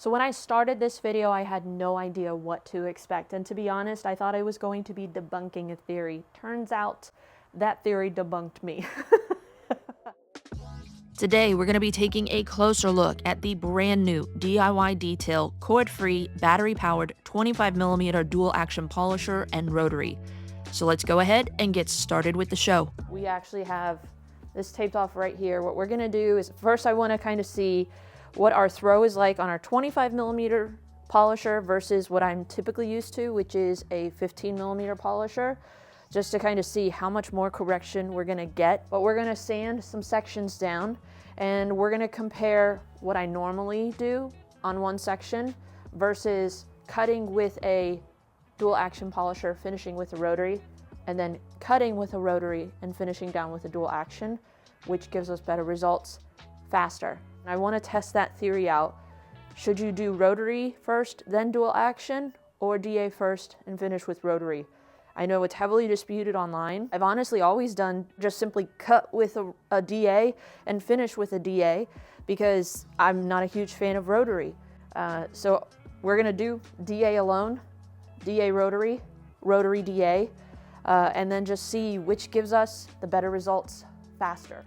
So when I started this video, I had no idea what to expect. And to be honest, I thought I was going to be debunking a theory. Turns out that theory debunked me. Today, we're going to be taking a closer look at the brand new DIY Detail cord-free, battery-powered 25mm dual-action polisher and rotary. So let's go ahead and get started with the show. We actually have this taped off right here. What we're going to do is first I want to kind of see what our throw is like on our 25mm polisher versus what I'm typically used to, which is a 15mm polisher, just to kind of see how much more correction we're going to get. But we're going to sand some sections down and we're going to compare what I normally do on one section versus cutting with a dual action polisher, finishing with a rotary, and then cutting with a rotary and finishing down with a dual action, which gives us better results faster. I want to test that theory out. Should you do rotary first, then dual action, or DA first and finish with rotary? I know it's heavily disputed online. I've honestly always done just simply cut with a DA and finish with a DA because I'm not a huge fan of rotary. So we're gonna do DA alone, DA rotary, rotary DA, and then just see which gives us the better results faster.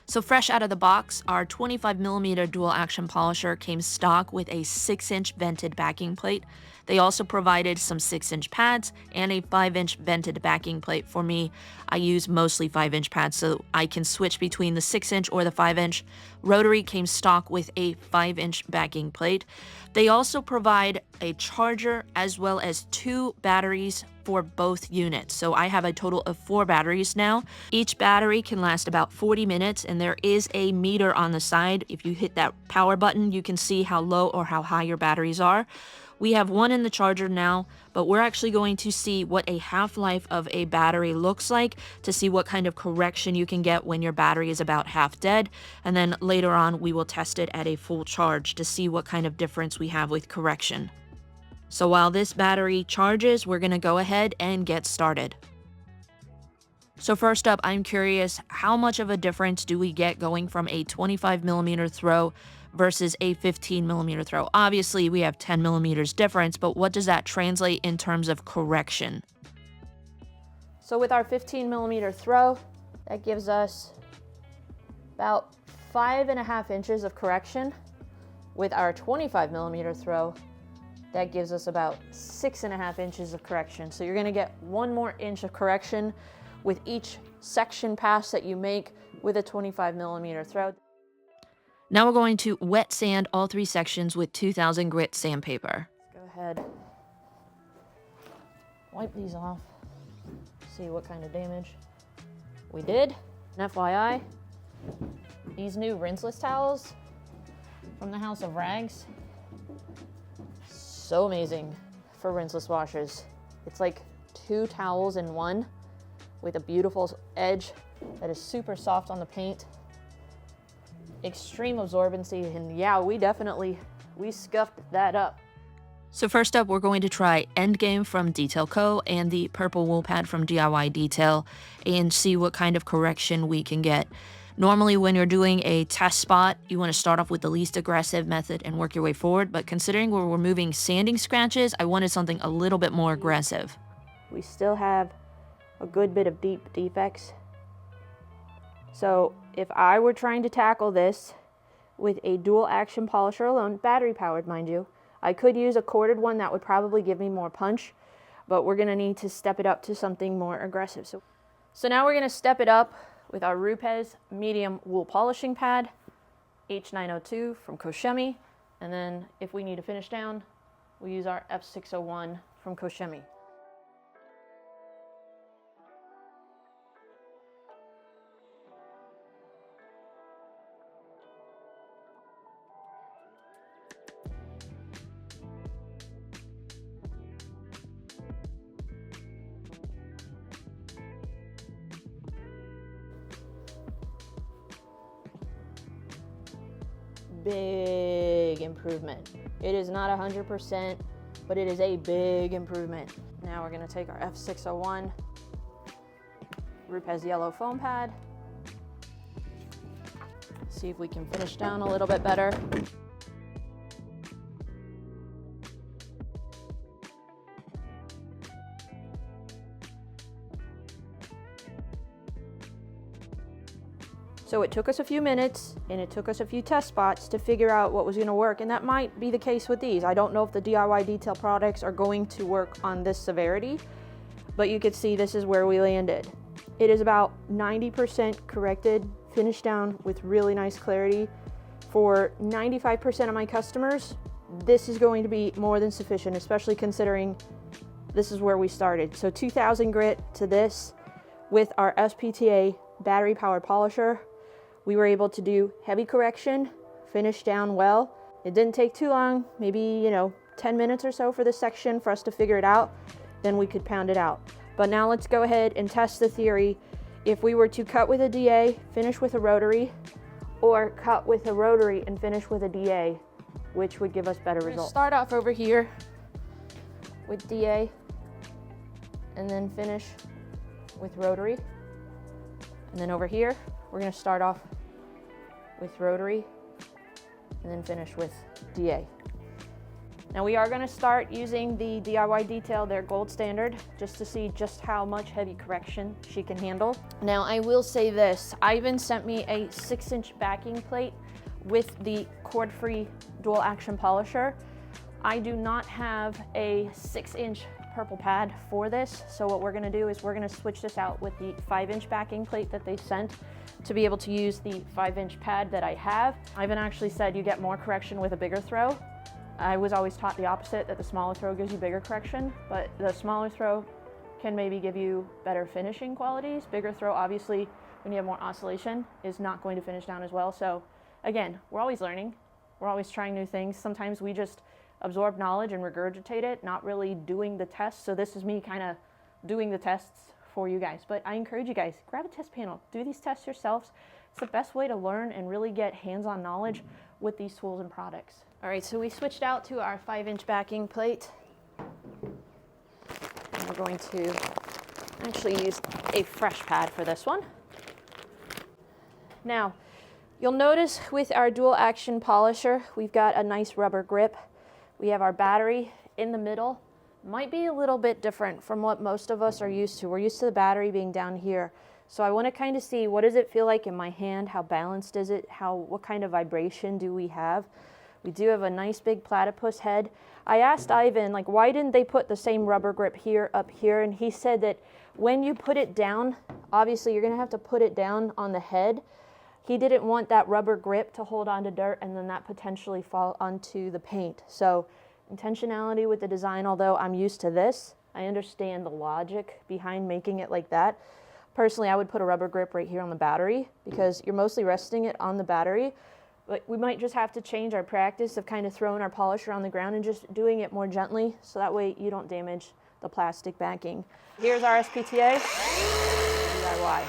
So fresh out of the box, our 25mm dual action polisher came stock with a 6-inch vented backing plate. They also provided some 6-inch pads and a 5-inch vented backing plate. For me, I use mostly 5-inch pads so I can switch between the 6-inch or the 5-inch. Rotary came stock with a 5-inch backing plate. They also provide a charger as well as 2 batteries for both units. So I have a total of 4 batteries now. Each battery can last about 40 minutes and there is a meter on the side. If you hit that power button, you can see how low or how high your batteries are. We have one in the charger now, but we're actually going to see what a half-life of a battery looks like to see what kind of correction you can get when your battery is about half dead. And then later on, we will test it at a full charge to see what kind of difference we have with correction. So while this battery charges, we're going to go ahead and get started. So first up, I'm curious, how much of a difference do we get going from a 25mm throw versus a 15mm throw? Obviously, we have 10mm difference, but what does that translate in terms of correction? So with our 15mm throw, that gives us about 5.5 inches of correction. With our 25mm throw, that gives us about 6.5 inches of correction. So you're gonna get 1 more inch of correction with each section pass that you make with a 25mm throw. Now we're going to wet sand all 3 sections with 2000 grit sandpaper. Let's go ahead, wipe these off, see what kind of damage we did. And FYI, these new rinseless towels from the House of Rags, so amazing for rinseless washes. It's like 2 towels in one with a beautiful edge that is super soft on the paint. Extreme absorbency, and yeah, we scuffed that up. So first up, we're going to try Endgame from Detail Co. and the purple wool pad from DIY Detail and see what kind of correction we can get. Normally, when you're doing a test spot, you want to start off with the least aggressive method and work your way forward, but considering we're removing sanding scratches, I wanted something a little bit more aggressive. We still have a good bit of deep defects. So if I were trying to tackle this with a dual action polisher alone, battery powered mind you, I could use a corded one that would probably give me more punch, but we're gonna need to step it up to something more aggressive. So now we're gonna step it up with our Rupes medium wool polishing pad, H902 from Koshemi, and then if we need to finish down, we use our F601 from Koshemi. Big improvement. It is not 100%, but it is a big improvement. Now we're gonna take our F601 Rupes yellow foam pad, see if we can finish down a little bit better. So it took us a few minutes and it took us a few test spots to figure out what was going to work, and that might be the case with these. I don't know if the DIY detail products are going to work on this severity, but you can see this is where we landed. It is about 90% corrected, finished down with really nice clarity. For 95% of my customers, this is going to be more than sufficient, especially considering this is where we started. So 2000 grit to this with our Spta battery powered polisher, we were able to do heavy correction, finish down well. It didn't take too long, maybe 10 minutes or so for this section for us to figure it out. Then we could pound it out. But now let's go ahead and test the theory. If we were to cut with a DA, finish with a rotary, or cut with a rotary and finish with a DA, which would give us better results? Start off over here with DA and then finish with rotary. And then over here, we're gonna start off with rotary and then finish with DA. Now we are gonna start using the DIY detail, their gold standard, just to see just how much heavy correction she can handle. Now I will say this, Ivan sent me a 6-inch backing plate with the cord-free dual action polisher. I do not have a 6-inch purple pad for this, so what we're gonna do is we're gonna switch this out with the 5-inch backing plate that they sent to be able to use the 5-inch pad that I have. Ivan actually said you get more correction with a bigger throw. I was always taught the opposite, that the smaller throw gives you bigger correction, but the smaller throw can maybe give you better finishing qualities. Bigger throw, obviously, when you have more oscillation, is not going to finish down as well. So again, we're always learning. We're always trying new things. Sometimes we just absorb knowledge and regurgitate it, not really doing the tests. So this is me kind of doing the tests for you guys. But I encourage you guys, grab a test panel, do these tests yourselves. It's the best way to learn and really get hands-on knowledge with these tools and products. All right, so we switched out to our 5-inch backing plate. And we're going to actually use a fresh pad for this one. Now, you'll notice with our dual action polisher, we've got a nice rubber grip. We have our battery in the middle. Might be a little bit different from what most of us are used to. We're used to the battery being down here. So I want to kind of see, what does it feel like in my hand? How balanced is it? What kind of vibration do we have? We do have a nice big platypus head. I asked Ivan, why didn't they put the same rubber grip here up here? And he said that when you put it down, obviously you're going to have to put it down on the head. He didn't want that rubber grip to hold onto dirt and then that potentially fall onto the paint. So intentionality with the design, although I'm used to this, I understand the logic behind making it like that. Personally, I would put a rubber grip right here on the battery because you're mostly resting it on the battery. But we might just have to change our practice of kind of throwing our polisher on the ground and just doing it more gently so that way you don't damage the plastic backing. Here's our Spta DIY.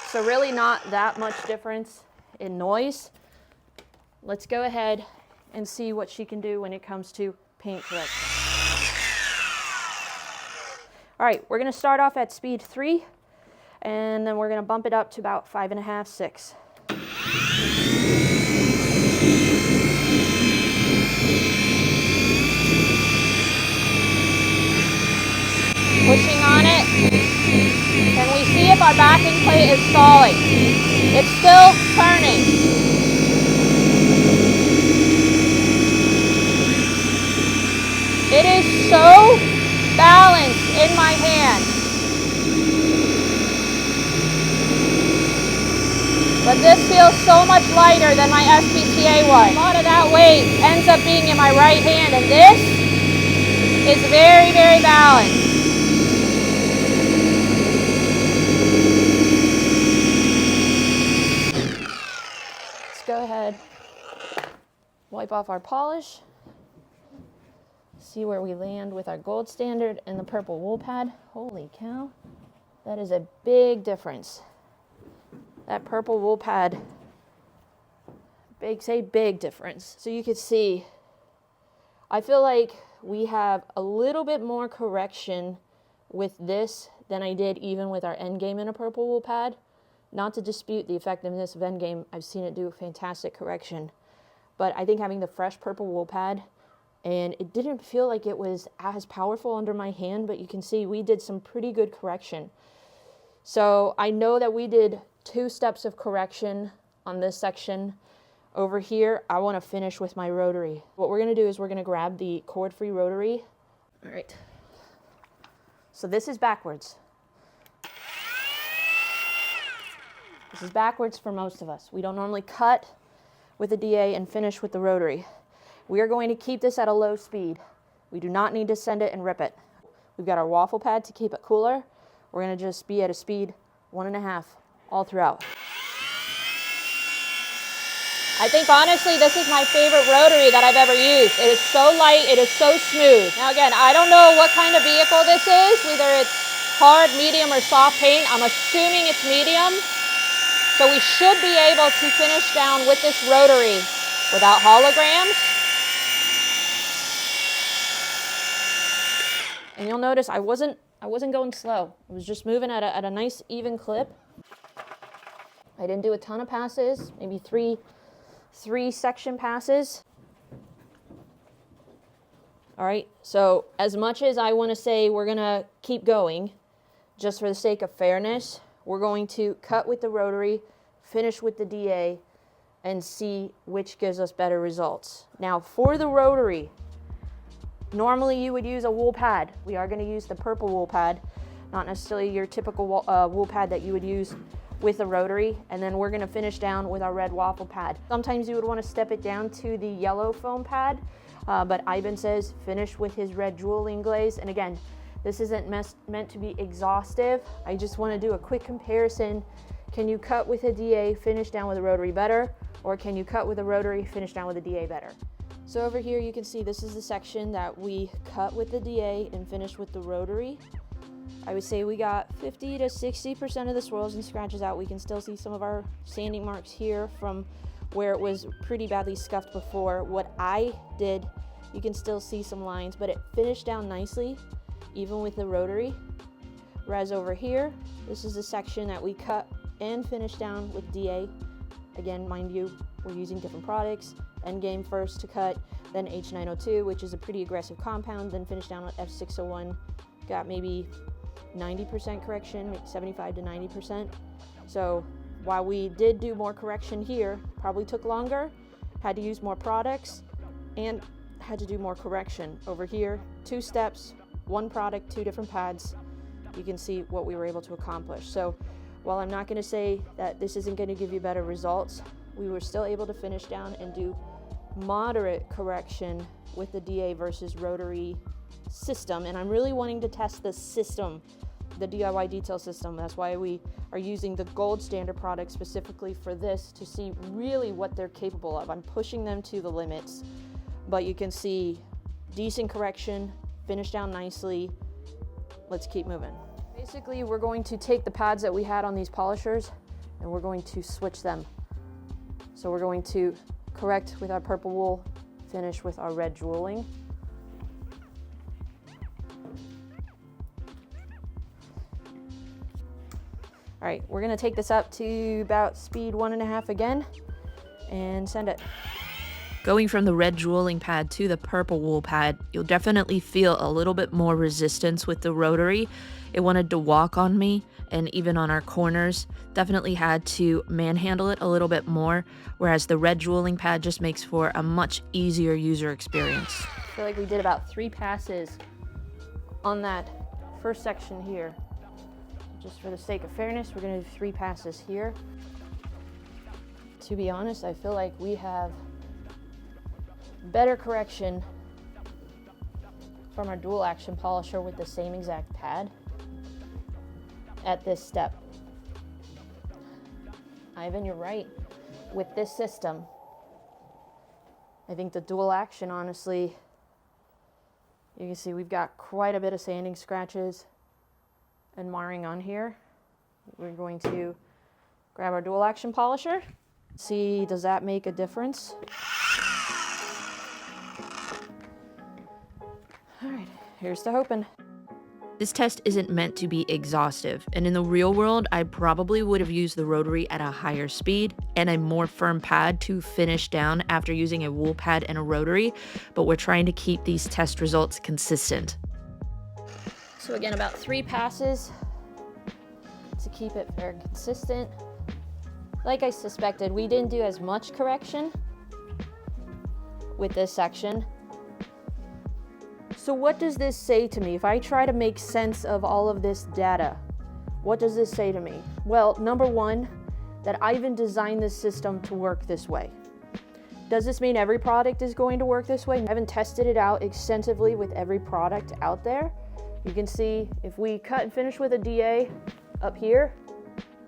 So really not that much difference in noise. Let's go ahead and see what she can do when it comes to paint correction. All right, we're gonna start off at speed 3, and then we're gonna bump it up to about 5.5, 6. Pushing on it. Can we see if our backing plate is stalling? It's still turning. It is so balanced in my hand. But this feels so much lighter than my Spta was. A lot of that weight ends up being in my right hand, and this is very, very balanced. Let's go ahead, wipe off our polish, see where we land with our gold standard and the purple wool pad. Holy cow, that is a big difference. That purple wool pad makes a big difference. So you can see, I feel like we have a little bit more correction with this than I did even with our Endgame in a purple wool pad. Not to dispute the effectiveness of Endgame, I've seen it do fantastic correction. But I think having the fresh purple wool pad and it didn't feel like it was as powerful under my hand, but you can see we did some pretty good correction. So I know that we did 2 steps of correction on this section. Over here, I want to finish with my rotary. What we're going to do is we're going to grab the cord-free rotary. All right. So this is backwards. This is backwards for most of us. We don't normally cut with the DA and finish with the rotary. We are going to keep this at a low speed. We do not need to send it and rip it. We've got our waffle pad to keep it cooler. We're going to just be at a speed 1.5 all throughout. I think honestly this is my favorite rotary that I've ever used. It is so light, it is so smooth. Now again, I don't know what kind of vehicle this is, whether it's hard, medium, or soft paint. I'm assuming it's medium. So we should be able to finish down with this rotary without holograms. And you'll notice I wasn't going slow. I was just moving at a nice even clip. I didn't do a ton of passes, maybe three section passes. All right, so as much as I want to say we're going to keep going, just for the sake of fairness, we're going to cut with the rotary, finish with the DA, and see which gives us better results. Now for the rotary, normally you would use a wool pad. We are going to use the purple wool pad, not necessarily your typical wool pad that you would use with a rotary, and then we're going to finish down with our red waffle pad. Sometimes you would want to step it down to the yellow foam pad, but Ivan says finish with his red jeweling glaze. And again, this isn't meant to be exhaustive. I just want to do a quick comparison. Can you cut with a DA, finish down with a rotary better, or can you cut with a rotary, finish down with a DA better? So over here you can see this is the section that we cut with the DA and finished with the rotary. I would say we got 50 to 60% of the swirls and scratches out. We can still see some of our sanding marks here from where it was pretty badly scuffed before. What I did, you can still see some lines, but it finished down nicely, even with the rotary. Whereas over here, this is the section that we cut and finished down with DA. Again, mind you, we're using different products. Endgame first to cut, then H902, which is a pretty aggressive compound, then finish down with F601. Got maybe 90% correction, maybe 75 to 90%. So while we did do more correction here, probably took longer, had to use more products, and had to do more correction. Over here, 2 steps, 1 product, 2 different pads. You can see what we were able to accomplish. So while I'm not going to say that this isn't going to give you better results, we were still able to finish down and do moderate correction with the DA versus rotary system. And I'm really wanting to test the system, the DIY detail system. That's why we are using the gold standard product specifically for this, to see really what they're capable of. I'm pushing them to the limits, but you can see decent correction, finish down nicely. Let's keep moving. Basically, we're going to take the pads that we had on these polishers and we're going to switch them. So we're going to correct with our purple wool, finish with our red jeweling. All right, we're gonna take this up to about speed 1.5 again and send it. Going from the red jeweling pad to the purple wool pad, you'll definitely feel a little bit more resistance with the rotary. It wanted to walk on me, and even on our corners, definitely had to manhandle it a little bit more, whereas the red jeweling pad just makes for a much easier user experience. I feel like we did about 3 passes on that first section here. Just for the sake of fairness, we're gonna do 3 passes here. To be honest, I feel like we have better correction from our dual action polisher with the same exact pad at this step. Ivan, you're right. With this system, I think the dual action, honestly, you can see we've got quite a bit of sanding scratches and marring on here. We're going to grab our dual action polisher. See, does that make a difference? All right, here's to hoping. This test isn't meant to be exhaustive, and in the real world, I probably would have used the Rotary at a higher speed and a more firm pad to finish down after using a wool pad and a Rotary, but we're trying to keep these test results consistent. So again, about 3 passes to keep it very consistent. Like I suspected, we didn't do as much correction with this section. So what does this say to me? If I try to make sense of all of this data, what does this say to me? Well, number one, that Ivan designed this system to work this way. Does this mean every product is going to work this way? I haven't tested it out extensively with every product out there. You can see if we cut and finish with a DA up here,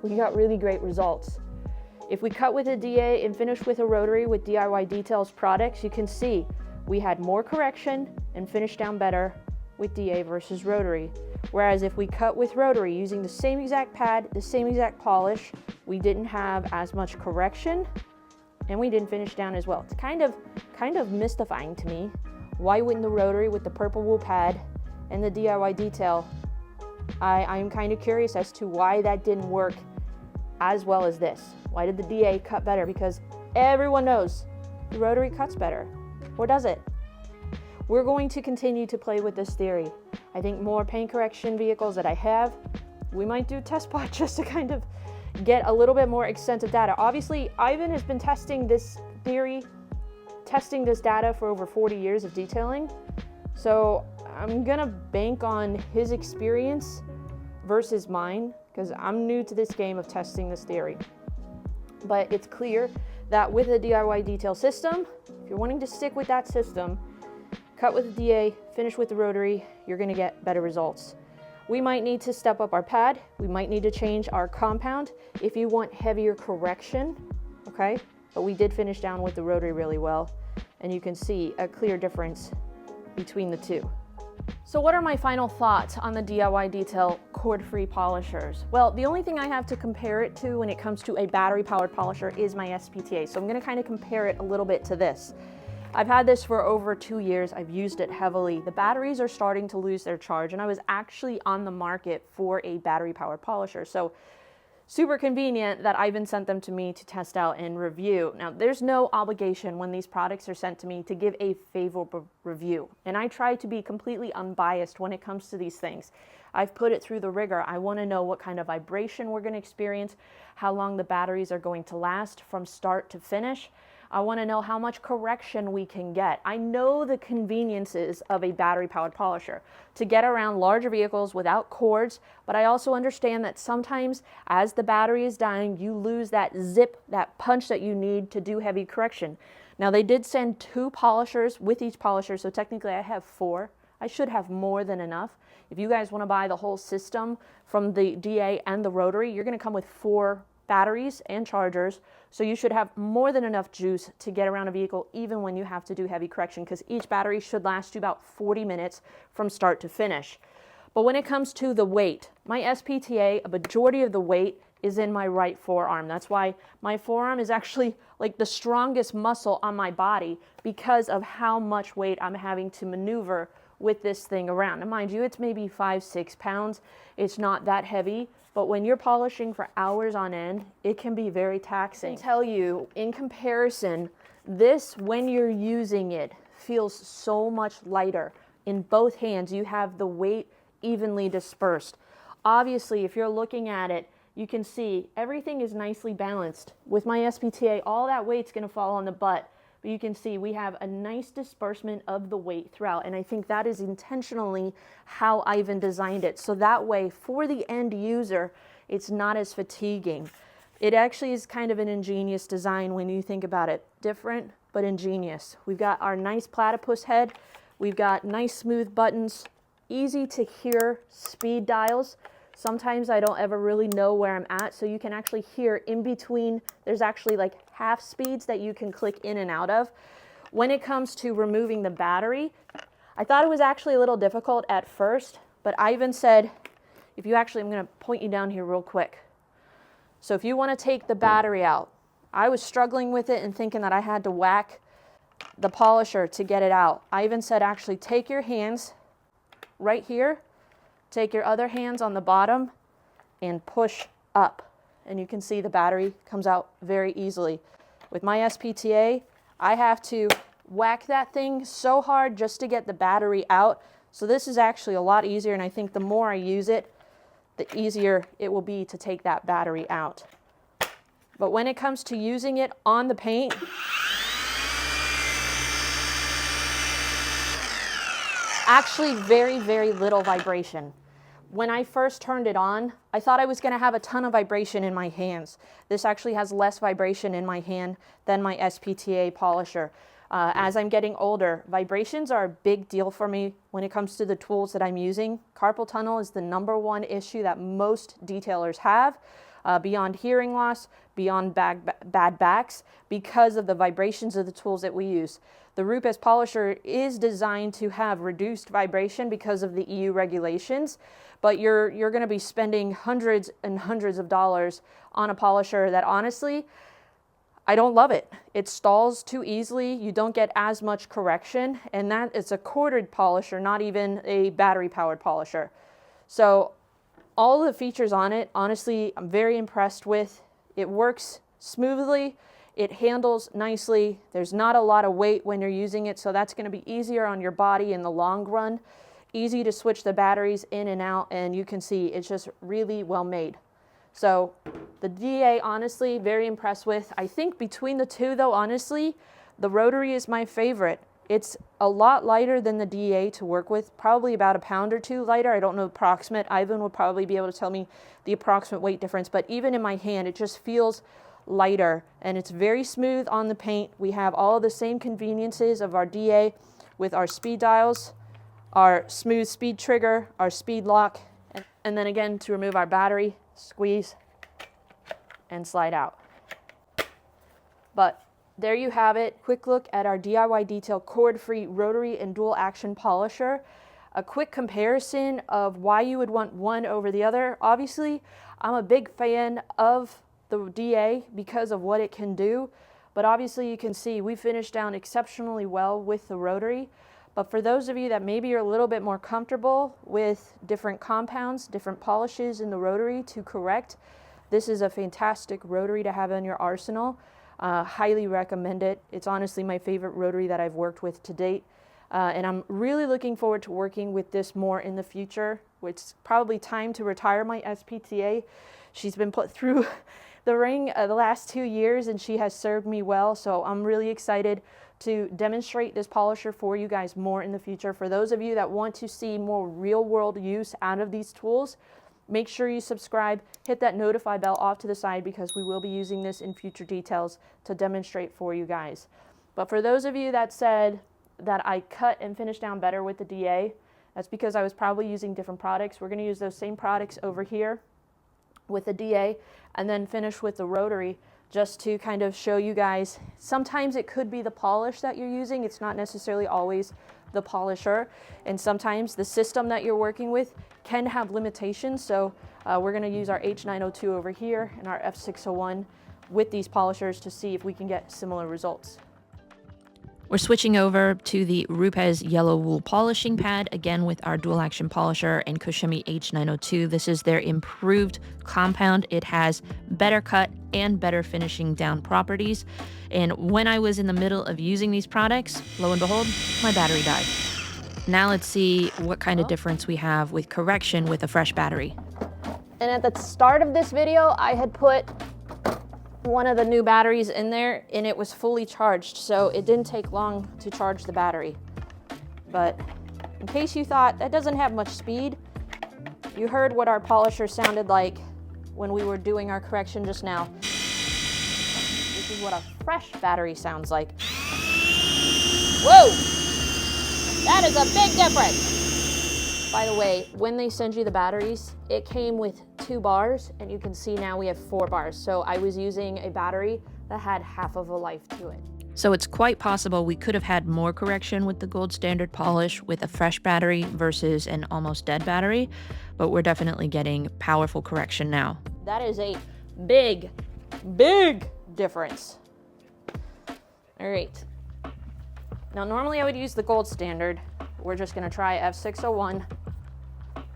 we got really great results. If we cut with a DA and finish with a Rotary with DIY Details products, you can see we had more correction and finished down better with DA versus Rotary. Whereas if we cut with Rotary using the same exact pad, the same exact polish, we didn't have as much correction and we didn't finish down as well. It's kind of mystifying to me. Why wouldn't the Rotary with the purple wool pad and the DIY detail? I'm kind of curious as to why that didn't work as well as this. Why did the DA cut better? Because everyone knows the Rotary cuts better. Or does it? We're going to continue to play with this theory. I think more paint correction vehicles that I have, we might do test plot just to kind of get a little bit more extensive data. Obviously, Ivan has been testing this theory, testing this data for over 40 years of detailing. So I'm gonna bank on his experience versus mine, because I'm new to this game of testing this theory. But it's clear that with a DIY detail system, if you're wanting to stick with that system, cut with the DA, finish with the Rotary, you're gonna get better results. We might need to step up our pad. We might need to change our compound if you want heavier correction, okay? But we did finish down with the Rotary really well, and you can see a clear difference between the two. So what are my final thoughts on the DIY Detail cord-free polishers? Well, the only thing I have to compare it to when it comes to a battery-powered polisher is my Spta. So I'm gonna kind of compare it a little bit to this. I've had this for over 2 years. I've used it heavily. The batteries are starting to lose their charge, and I was actually on the market for a battery-powered polisher. So super convenient that Ivan sent them to me to test out and review. Now, there's no obligation when these products are sent to me to give a favorable review. And I try to be completely unbiased when it comes to these things. I've put it through the rigor. I want to know what kind of vibration we're going to experience, how long the batteries are going to last from start to finish. I want to know how much correction we can get. I know the conveniences of a battery-powered polisher to get around larger vehicles without cords, but I also understand that sometimes as the battery is dying, you lose that zip, that punch that you need to do heavy correction. Now, they did send 2 polishers with each polisher, so technically I have 4. I should have more than enough. If you guys want to buy the whole system from the DA and the Rotary, you're going to come with 4 batteries and chargers, so you should have more than enough juice to get around a vehicle even when you have to do heavy correction, because each battery should last you about 40 minutes from start to finish. But when it comes to the weight, my Spta, a majority of the weight is in my right forearm. That's why my forearm is actually like the strongest muscle on my body, because of how much weight I'm having to maneuver with this thing around. And mind you, it's maybe 5-6 pounds. It's not that heavy, but when you're polishing for hours on end, it can be very taxing. I can tell you, in comparison, this, when you're using it, feels so much lighter. In both hands, you have the weight evenly dispersed. Obviously, if you're looking at it, you can see everything is nicely balanced. With my Spta, all that weight's gonna fall on the butt. But you can see we have a nice disbursement of the weight throughout, and I think that is intentionally how Ivan designed it. So that way, for the end user, it's not as fatiguing. It actually is kind of an ingenious design when you think about it. Different, but ingenious. We've got our nice platypus head. We've got nice smooth buttons, easy to hear speed dials. Sometimes I don't ever really know where I'm at, so you can actually hear in between. There's actually like half speeds that you can click in and out of. When it comes to removing the battery, I thought it was actually a little difficult at first, but Ivan said, if you actually, I'm gonna point you down here real quick. So if you wanna take the battery out, I was struggling with it and thinking that I had to whack the polisher to get it out. Ivan said, actually take your hands right here take your other hands on the bottom and push up. And you can see the battery comes out very easily. With my Spta, I have to whack that thing so hard just to get the battery out. So this is actually a lot easier, and I think the more I use it, the easier it will be to take that battery out. But when it comes to using it on the paint, actually very, very little vibration. When I first turned it on, I thought I was going to have a ton of vibration in my hands. This actually has less vibration in my hand than my Spta polisher. As I'm getting older, vibrations are a big deal for me when it comes to the tools that I'm using. Carpal tunnel is the #1 issue that most detailers have, beyond hearing loss, beyond bad backs, because of the vibrations of the tools that we use. The Rupes polisher is designed to have reduced vibration because of the EU regulations, but you're going to be spending hundreds and hundreds of dollars on a polisher that honestly, I don't love it. It stalls too easily. You don't get as much correction, and that it's a corded polisher, not even a battery-powered polisher. So all the features on it, honestly, I'm very impressed with. It works smoothly. It handles nicely. There's not a lot of weight when you're using it, so that's going to be easier on your body in the long run. Easy to switch the batteries in and out, and you can see it's just really well made. So the DA, honestly, very impressed with. I think between the two, though, honestly, the Rotary is my favorite. It's a lot lighter than the DA to work with, probably about a pound or two lighter. I don't know approximate. Ivan would probably be able to tell me the approximate weight difference, but even in my hand, it just feels lighter, and it's very smooth on the paint. We have all of the same conveniences of our DA with our speed dials, our smooth speed trigger, our speed lock, and then again to remove our battery, squeeze and slide out. But there you have it. Quick look at our DIY Detail cord-free rotary and dual action polisher. A quick comparison of why you would want one over the other. Obviously, I'm a big fan of the DA because of what it can do, but obviously you can see we finished down exceptionally well with the Rotary. But for those of you that maybe are a little bit more comfortable with different compounds, different polishes in the Rotary to correct, this is a fantastic Rotary to have in your arsenal. Highly recommend it. It's honestly my favorite Rotary that I've worked with to date. And I'm really looking forward to working with this more in the future. It's probably time to retire my Spta. She's been put through the ring the last 2 years, and she has served me well. So I'm really excited to demonstrate this polisher for you guys more in the future. For those of you that want to see more real-world use out of these tools, make sure you subscribe, hit that notify bell off to the side, because we will be using this in future details to demonstrate for you guys. But for those of you that said that I cut and finished down better with the DA, that's because I was probably using different products. We're going to use those same products over here with the DA and then finish with the Rotary, just to kind of show you guys. Sometimes it could be the polish that you're using. It's not necessarily always the polisher. And sometimes the system that you're working with can have limitations. So we're going to use our H902 over here and our F601 with these polishers to see if we can get similar results. We're switching over to the Rupes Yellow Wool Polishing Pad, again with our dual action polisher and Kushimi H902. This is their improved compound. It has better cut and better finishing down properties. And when I was in the middle of using these products, lo and behold, my battery died. Now let's see what kind of difference we have with correction with a fresh battery. And at the start of this video, I had put one of the new batteries in there and it was fully charged, so it didn't take long to charge the battery. But in case you thought that doesn't have much speed, you heard what our polisher sounded like when we were doing our correction just now. This is what a fresh battery sounds like. Whoa! That is a big difference! By the way, when they send you the batteries, it came with 2 bars, and you can see now we have 4 bars. So I was using a battery that had half of a life to it. So it's quite possible we could have had more correction with the gold standard polish with a fresh battery versus an almost dead battery, but we're definitely getting powerful correction now. That is a big, big difference. All right. Now, normally I would use the gold standard. We're just gonna try F601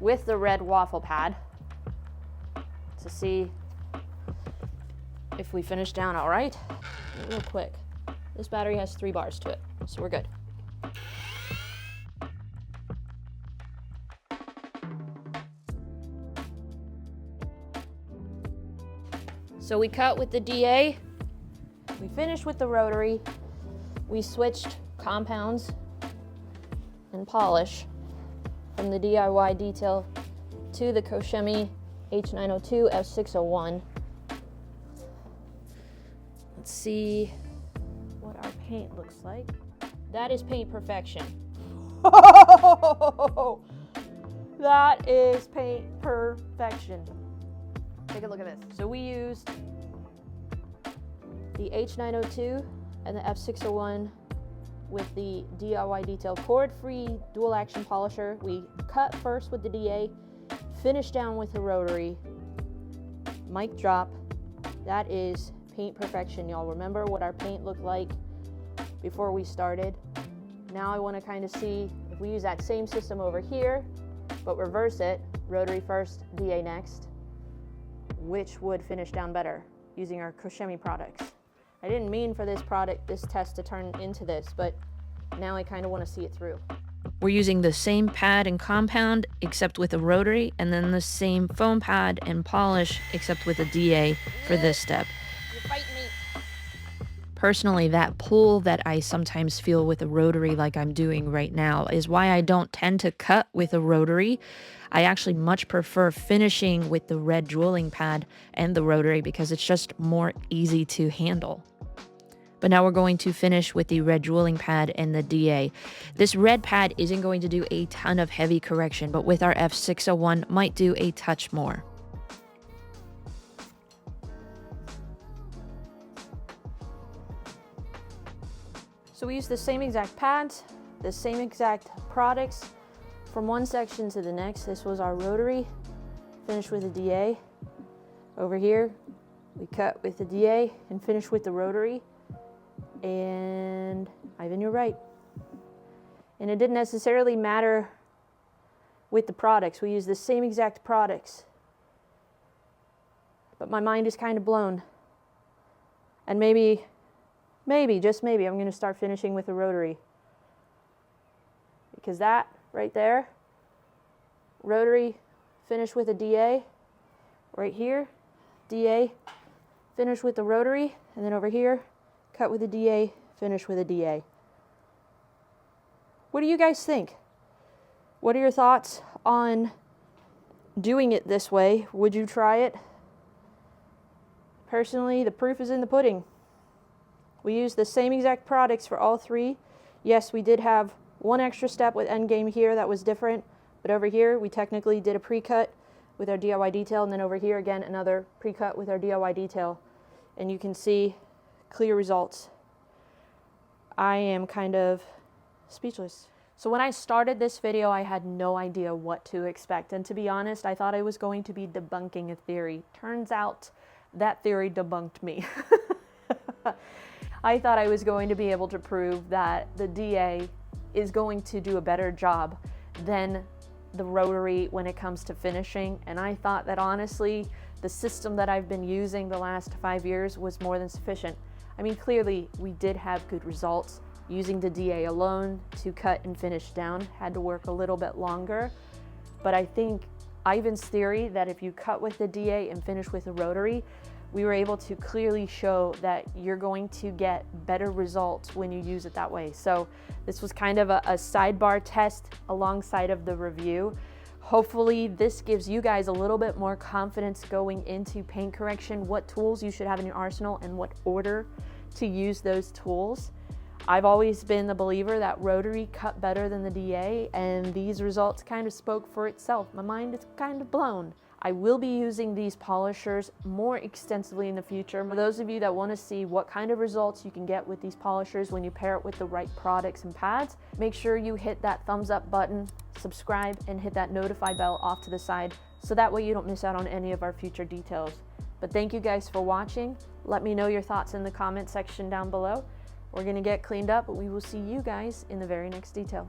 with the red waffle pad to see if we finish down all right. Real quick. This battery has 3 bars to it, so we're good. So we cut with the DA, we finished with the rotary, we switched compounds and polish from the DIY detail to the Koshemi H902 F601. Let's see what our paint looks like. That is paint perfection. That is paint perfection. Take a look at this. So we used the H902 and the F601 with the DIY detail cord-free dual action polisher. We cut first with the DA, finished down with the rotary. Mic drop. That is paint perfection, y'all. Remember what our paint looked like before we started. Now I want to kind of see if we use that same system over here, but reverse it, rotary first, DA next, which would finish down better using our Koshemi products. I didn't mean for this test to turn into this, but now I kind of want to see it through. We're using the same pad and compound except with a rotary, and then the same foam pad and polish except with a DA for this step. You're fighting me. Personally, that pull that I sometimes feel with a rotary like I'm doing right now is why I don't tend to cut with a rotary. I actually much prefer finishing with the red jeweling pad and the rotary because it's just more easy to handle. But now we're going to finish with the red jeweling pad and the DA. This red pad isn't going to do a ton of heavy correction, but with our F601 might do a touch more. So we use the same exact pads, the same exact products from one section to the next. This was our rotary, finished with a DA. Over here, we cut with the DA and finished with the rotary. And Ivan, you're right. And it didn't necessarily matter with the products. We used the same exact products. But my mind is kind of blown. And maybe, just maybe, I'm going to start finishing with a rotary. Because that right there, rotary, finish with a DA. Right here, DA, finish with the rotary. And then over here, cut with a DA, finish with a DA. What do you guys think? What are your thoughts on doing it this way? Would you try it? Personally, the proof is in the pudding. We used the same exact products for all three. Yes, we did have one extra step with Endgame here that was different, but over here we technically did a pre-cut with our DIY detail, and then over here again another pre-cut with our DIY detail. And you can see clear results. I am kind of speechless. So when I started this video, I had no idea what to expect. And to be honest, I thought I was going to be debunking a theory. Turns out that theory debunked me. I thought I was going to be able to prove that the DA is going to do a better job than the rotary when it comes to finishing. And I thought that honestly, the system that I've been using the last 5 years was more than sufficient. I mean, clearly we did have good results. Using the DA alone to cut and finish down had to work a little bit longer. But I think Ivan's theory that if you cut with the DA and finish with a rotary, we were able to clearly show that you're going to get better results when you use it that way. So this was kind of a sidebar test alongside of the review. Hopefully this gives you guys a little bit more confidence going into paint correction, what tools you should have in your arsenal and what order to use those tools. I've always been the believer that rotary cut better than the DA, and these results kind of spoke for itself. My mind is kind of blown. I will be using these polishers more extensively in the future. For those of you that want to see what kind of results you can get with these polishers when you pair it with the right products and pads, make sure you hit that thumbs up button, subscribe, and hit that notify bell off to the side so that way you don't miss out on any of our future details. But thank you guys for watching. Let me know your thoughts in the comment section down below. We're going to get cleaned up, but we will see you guys in the very next detail.